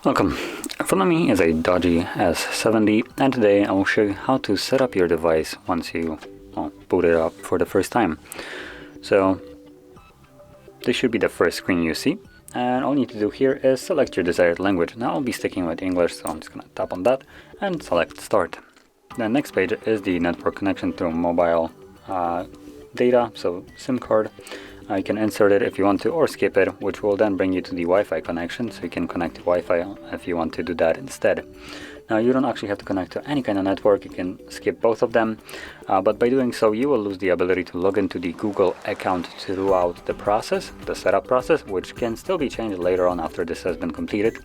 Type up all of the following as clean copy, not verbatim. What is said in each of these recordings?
Welcome. In front of me is a Doogee S70, and today I will show you how to set up your device once you boot it up for the first time. So this should be the first screen you see, and all you need to do here is select your desired language. Now I'll be sticking with English, so I'm just going to tap on that and select Start. The next page is the network connection to mobile data, so SIM card. You can insert it if you want to, or skip it, which will then bring you to the Wi-Fi connection, so you can connect to Wi-Fi if you want to do that instead. Now you don't actually have to connect to any kind of network, you can skip both of them, but by doing so you will lose the ability to log into the Google account throughout the process, the setup process, which can still be changed later on after this has been completed.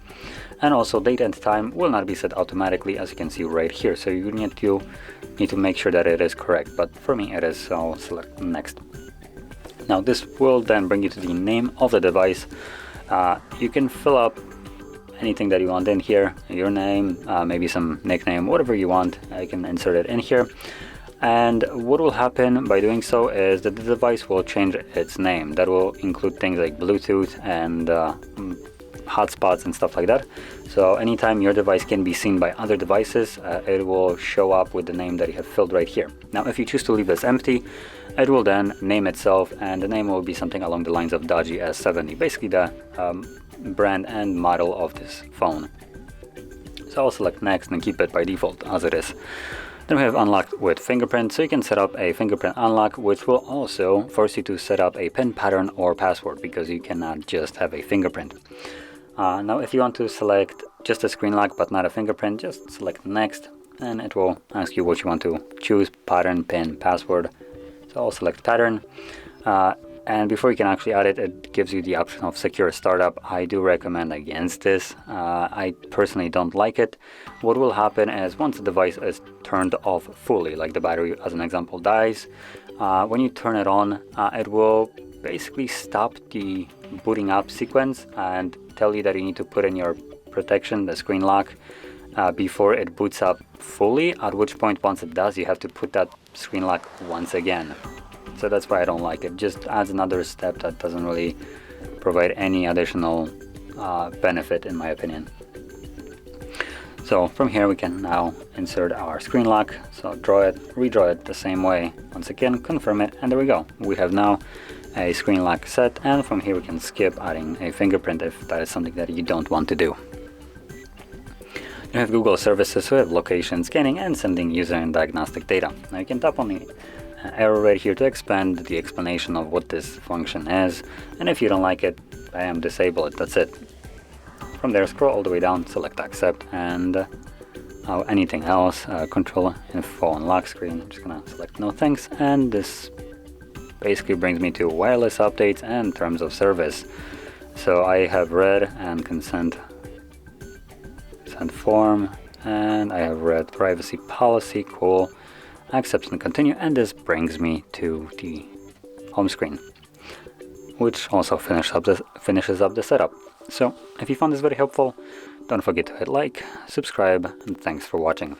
And also date and time will not be set automatically, as you can see right here, so you need to make sure that it is correct, but for me it is, so I'll select next. Now this will then bring you to the name of the device. You can fill up anything that you want in here, your name, maybe some nickname, whatever you want. You can insert it in here. And what will happen by doing so is that the device will change its name. That will include things like Bluetooth and hotspots and stuff like that. So anytime your device can be seen by other devices, it will show up with the name that you have filled right here. Now if you choose to leave this empty, it will then name itself, and the name will be something along the lines of Doogee S70, basically the brand and model of this phone. So I'll select next and keep it by default as it is. Then we have unlocked with fingerprint, so you can set up a fingerprint unlock, which will also force you to set up a PIN pattern or password, because you cannot just have a fingerprint. Now if you want to select just a screen lock but not a fingerprint, just select next, and it will ask you what you want to choose: pattern, PIN, password. So I'll select pattern, and before you can actually add it, it gives you the option of secure startup. I do recommend against this. I personally don't like it. What will happen is once the device is turned off fully, like the battery as an example dies, when you turn it on, it will basically stop the booting up sequence and tell you that you need to put in your protection, the screen lock, before it boots up fully, at which point once it does, you have to put that screen lock once again. So that's why I don't like it. Just adds another step that doesn't really provide any additional benefit, in my opinion. So from here we can now insert our screen lock. So draw it, redraw it the same way, once again confirm it, and there we go. We have now a screen lock set, and from here we can skip adding a fingerprint if that is something that you don't want to do. You have Google services, so we have location, scanning, and sending user and diagnostic data. Now you can tap on the arrow right here to expand the explanation of what this function is, and if you don't like it, bam, disable it, that's it. From there, scroll all the way down, select accept, and anything else, control info on lock screen, I'm just gonna select no thanks, and this basically brings me to wireless updates and terms of service. So I have read and consent form, and I have read privacy policy, cool, accept and continue, and this brings me to the home screen, which also finishes up the setup. So if you found this very helpful, don't forget to hit like, subscribe, and thanks for watching.